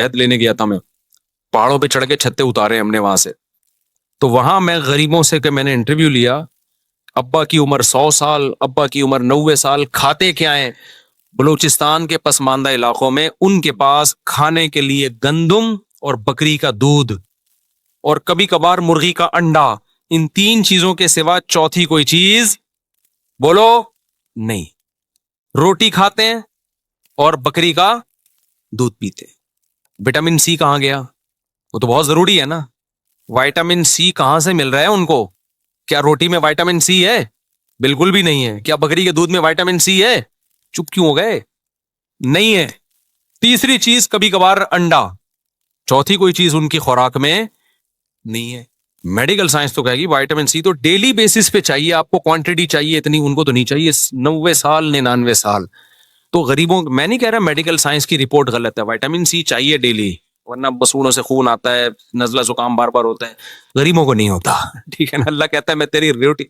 शहद लेने गया था मैं, पहाड़ों पे चढ़ के छत्ते उतारे हमने वहां से। तो वहां मैं गरीबों से कि मैंने इंटरव्यू लिया, अब्बा की उम्र 100 साल, अब्बा की उम्र 90 साल, खाते क्या है? बलूचिस्तान के पसमानदा इलाकों में उनके पास खाने के लिए गंदुम और बकरी का दूध और कभी कभार मुर्गी का अंडा, इन 3 चीजों के सिवा चौथी कोई चीज बोलो नहीं। रोटी खाते हैं और बकरी का दूध पीते हैं। विटामिन सी कहां गया? वो तो बहुत जरूरी है ना। विटामिन सी कहां से मिल रहा है उनको? क्या रोटी में विटामिन सी है? बिल्कुल भी नहीं है। क्या बकरी के दूध में विटामिन सी है? चुप क्यों हो गए? नहीं है। तीसरी चीज कभी कभार अंडा, चौथी कोई चीज उनकी खुराक में नहीं है। मेडिकल साइंस तो कहेगी विटामिन सी तो डेली बेसिस पे चाहिए आपको, क्वांटिटी चाहिए इतनी, उनको तो नहीं चाहिए। 90 साल 99 साल। तो गरीबों, मैं नहीं कह रहा मेडिकल साइंस की रिपोर्ट गलत है, विटामिन सी चाहिए डेली, वरना बसूड़ों से खून आता है, नजला जुकाम बार बार होता है। गरीबों को नहीं होता, ठीक है ना। अल्लाह कहता है मैं तेरी रोटी,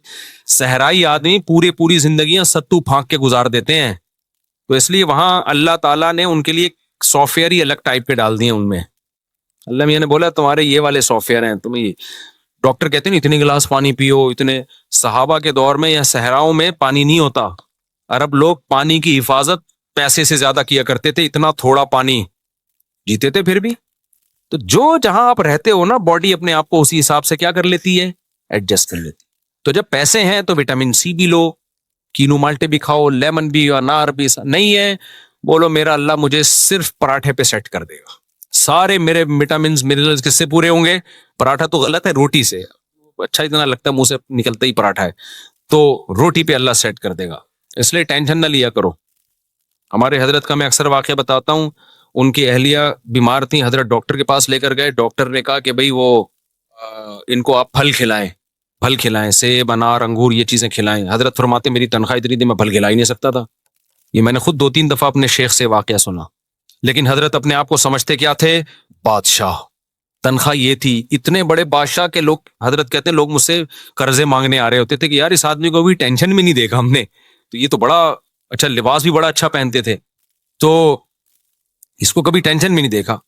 सहराई आदमी पूरी जिंदगियां सत्तू फांक के गुजार देते हैं, तो इसलिए वहां अल्लाह ताला ने उनके लिए सॉफ्टवेयर ही अलग टाइप के डाल दिए उनमें। अल्लाह मियां ने बोला तुम्हारे ये वाले सॉफ्टवेयर हैं, तुम ये डॉक्टर कहते हैं इतने गिलास पानी पियो, इतने। सहाबा के दौर में या सहराओं में पानी नहीं होता। अरब लोग पानी की हिफाजत पैसे से ज्यादा किया करते थे, इतना थोड़ा पानी जीते थे फिर भी। तो जो जहां आप रहते हो ना, बॉडी अपने आप को उसी हिसाब से क्या कर लेती है, एडजस्ट कर लेती। तो जब पैसे हैं तो विटामिन सी भी लो, कीनू माल्टे भी खाओ, लेमन भी, अनार भी। नहीं है, बोलो मेरा अल्लाह मुझे सिर्फ पराठे पे सेट कर देगा, सारे मेरे विटामिन मिनरल्स किससे पूरे होंगे? पराठा तो गलत है, रोटी से। अच्छा इतना लगता है मुंह से निकलता ही पराठा है, तो रोटी पे अल्लाह सेट कर देगा। इसलिए टेंशन ना लिया करो। हमारे हजरत का मैं अक्सर वाकया बताता हूँ, उनकी अहलिया बीमार थी, हजरत डॉक्टर के पास लेकर गए। डॉक्टर ने कहा कि भाई वो इनको आप फल खिलाएं, फल खिलाएं, सेब अनार अंगूर ये चीजें खिलाएं। हजरत फरमाते मेरी तनख्वाह इतनी थी मैं फल खिला ही नहीं सकता था। ये मैंने खुद 2-3 दफा अपने शेख से वाकया सुना। लेकिन हजरत अपने आप को समझते क्या थे? बादशाह। तनख्वाह ये थी, इतने बड़े बादशाह के लोग, हजरत कहते हैं लोग मुझसे कर्जे मांगने आ रहे होते थे कि यार इस आदमी को भी टेंशन भी नहीं देखा हमने, तो ये तो बड़ा अच्छा, लिबास भी बड़ा अच्छा पहनते थे, तो इसको कभी टेंशन भी नहीं देखा।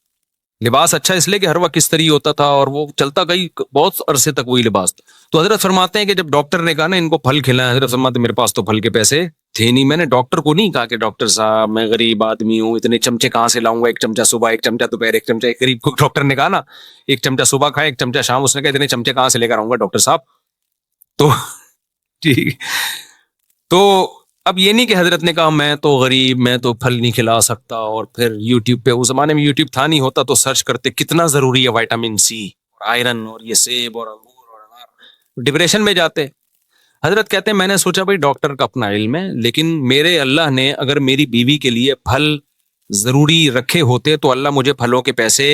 लिबास अच्छा इसलिए कि हर वक्त इस्त्री होता था और वो चलता गई बहुत अरसे तक वही लिबास था। तो हजरत फरमाते हैं कि जब डॉक्टर ने कहा ना इनको फल खिलाएं, हजरत फरमाते मेरे पास तो फल के पैसे थे नहीं। मैंने डॉक्टर को नहीं कहा कि डॉक्टर साहब मैं गरीब आदमी हूँ, इतने चमचे कहाँ से लाऊंगा, 1 चमचा सुबह 1 चमचा दोपहर 1 चमचा। एक गरीब को डॉक्टर ने कहा ना 1 चमचा सुबह खाए 1 चमचा शाम, उसने कहा इतने चमचे कहाँ से लेकर आऊंगा डॉक्टर साहब। तो ठीक, तो अब ये नहीं कि हजरत ने कहा मैं तो गरीब, मैं तो फल नहीं खिला सकता, और फिर यूट्यूब पे, उस जमाने में यूट्यूब था नहीं, होता तो सर्च करते कितना जरूरी है विटामिन सी और आयरन और ये सेब और अंगूर और अनार, डिप्रेशन में जाते। हजरत कहते हैं मैंने सोचा भाई डॉक्टर का अपना इल्म है, लेकिन मेरे अल्लाह ने अगर मेरी बीवी के लिए फल जरूरी रखे होते तो अल्लाह मुझे फलों के पैसे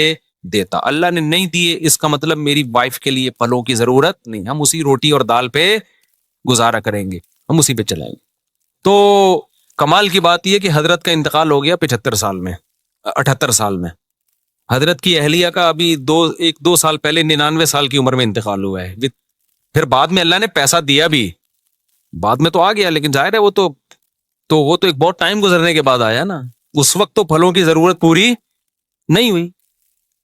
देता। अल्लाह ने नहीं दिए, इसका मतलब मेरी वाइफ के लिए फलों की जरूरत नहीं, हम उसी रोटी और दाल पे गुजारा करेंगे, हम उसी पे चलाएंगे। तो कमाल की बात यह कि हजरत का इंतकाल हो गया 75 साल में, 78 साल में। हजरत की अहलिया का अभी 1-2 साल पहले 99 साल की उम्र में इंतकाल हुआ है। फिर बाद में अल्लाह ने पैसा दिया भी, बाद में तो आ गया, लेकिन जाहिर है वो तो एक बहुत टाइम गुजरने के बाद आया ना। उस वक्त तो फलों की जरूरत पूरी नहीं हुई।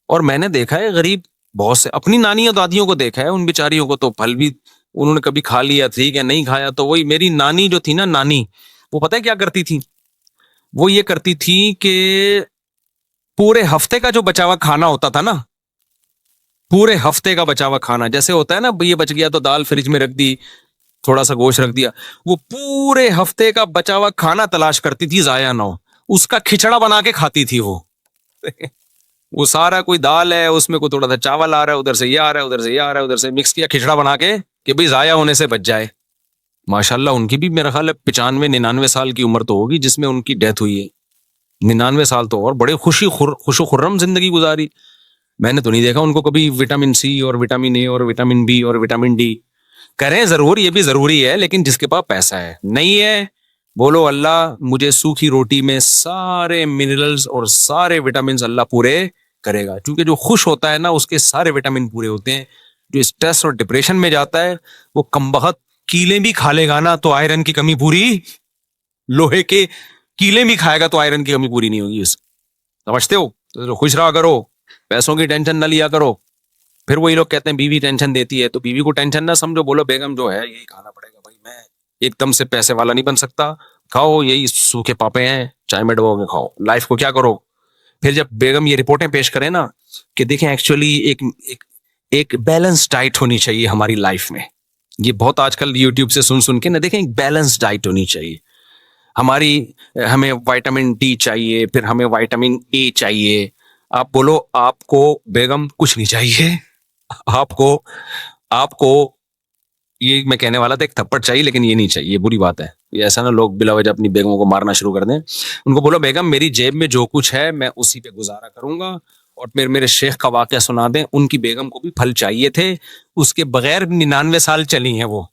और मैंने देखा है गरीब बहुत से, अपनी नानी और दादियों को देखा है, उन बेचारियों को तो फल भी उन्होंने कभी खा लिया, ठीक है, नहीं खाया तो वही। मेरी नानी जो थी ना, नानी, वो पता है क्या करती थी? वो ये करती थी कि पूरे हफ्ते का जो बचा हुआ खाना होता था ना, पूरे हफ्ते का बचा हुआ खाना, जैसे होता है ना ये बच गया तो दाल फ्रिज में रख दी, थोड़ा सा गोश्त रख दिया, वो पूरे हफ्ते का बचा हुआ खाना तलाश करती थी जाया ना हो, उसका खिचड़ा बना के खाती थी वो। वो सारा कोई दाल है उसमें कोई थोड़ा सा चावल आ रहा है, उधर से ये आ रहा है, उधर से ये आ रहा है, उधर से मिक्स किया, खिचड़ा बना के कि भाई जाया होने से बच जाए। माशाल्लाह उनकी भी मेरा ख्याल है 95-99 साल की उम्र तो होगी जिसमें उनकी डेथ हुई है। 99 साल तो, और बड़े खुशो खुर्रम जिंदगी गुजारी। मैंने तो नहीं देखा उनको कभी विटामिन सी और विटामिन ए और विटामिन बी और विटामिन डी। करें जरूर, ये भी जरूरी है, लेकिन जिसके पास पैसा है, नहीं है, बोलो अल्लाह मुझे सूखी रोटी में सारे मिनरल्स और सारे विटामिन अल्लाह पूरे करेगा। क्योंकि जो खुश होता है ना उसके सारे विटामिन पूरे होते हैं। जो स्ट्रेस और डिप्रेशन में जाता है वो कमबख्त कीले भी खा लेगा ना तो आयरन की कमी पूरी, लोहे के कीले भी खाएगा तो आयरन की कमी पूरी नहीं होगी। समझते हो? तो खुश रहा करो, पैसों की टेंशन न लिया करो. फिर वही लोग कहते हैं बीवी टेंशन देती है, तो बीवी को टेंशन ना समझो, बोलो बेगम जो है यही खाना पड़ेगा भाई, मैं एकदम से पैसे वाला नहीं बन सकता, खाओ यही सूखे पापे हैं, चाय में डुबो के खाओ, लाइफ को क्या करो. फिर जब बेगम ये रिपोर्टें पेश करें ना कि देखें एक्चुअली एक बैलेंस डाइट होनी चाहिए हमारी लाइफ में, ये बहुत आजकल यूट्यूब से सुन सुन के ना, देखें एक बैलेंस डाइट होनी चाहिए हमारी, हमें विटामिन डी चाहिए, फिर हमें विटामिन ए चाहिए. आप बोलो आपको बेगम कुछ नहीं चाहिए, आपको आपको ये मैं कहने वाला था एक थप्पड़ चाहिए, लेकिन ये नहीं चाहिए, ये बुरी बात है. ये ऐसा ना लोग बिला वजह अपनी बेगमों को मारना शुरू कर दें. उनको बोलो बेगम मेरी जेब में जो कुछ है मैं उसी पे गुजारा करूंगा, और फिर मेरे शेख का वाकया सुना दें, उनकी बेगम को भी फल चाहिए थे, उसके बगैर 99 साल चली हैं वो.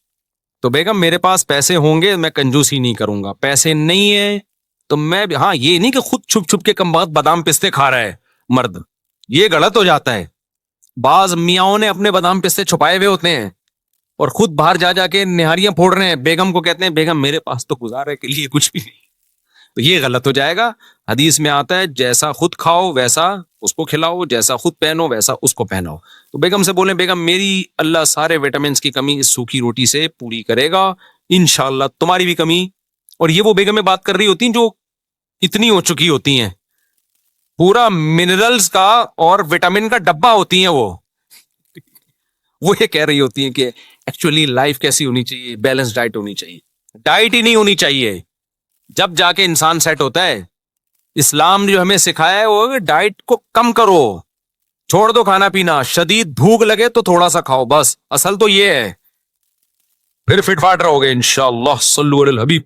तो बेगम मेरे पास पैसे होंगे मैं कंजूसी नहीं करूंगा, पैसे नहीं है तो मैं भी, हाँ ये नहीं कि खुद छुप छुप के कम वक्त बादाम पिस्ते खा रहा है मर्द, ये गलत हो जाता है. बाज मियाओं ने अपने बादाम पिस्ते छुपाए हुए होते हैं और खुद बाहर जा जाके निहारियां फोड़ रहे हैं, बेगम को कहते हैं बेगम मेरे पास तो गुजारे के लिए कुछ भी नहीं, तो ये गलत हो जाएगा. हदीस में आता है जैसा खुद खाओ वैसा उसको खिलाओ, जैसा खुद पहनो वैसा उसको पहनाओ. तो बेगम से बोलें बेगम मेरी अल्लाह सारे विटामिन की कमी इस सूखी रोटी से पूरी करेगा इंशाल्लाह, तुम्हारी भी कमी. और ये वो बेगमें बात कर रही होती हैं जो इतनी हो चुकी होती हैं, पूरा मिनरल्स का और विटामिन का डब्बा होती हैं वो ये कह रही होती हैं कि एक्चुअली लाइफ कैसी होनी चाहिए, बैलेंस डाइट होनी चाहिए. डाइट ही नहीं होनी चाहिए, जब जाके इंसान सेट होता है. इस्लाम जो हमें सिखाया है वो डाइट को कम करो, छोड़ दो खाना पीना, शदीद भूख लगे तो थोड़ा सा खाओ, बस असल तो ये है, फिर फिट फाट रहोगे इंशाअल्लाह. सल्लु अलल हबीब.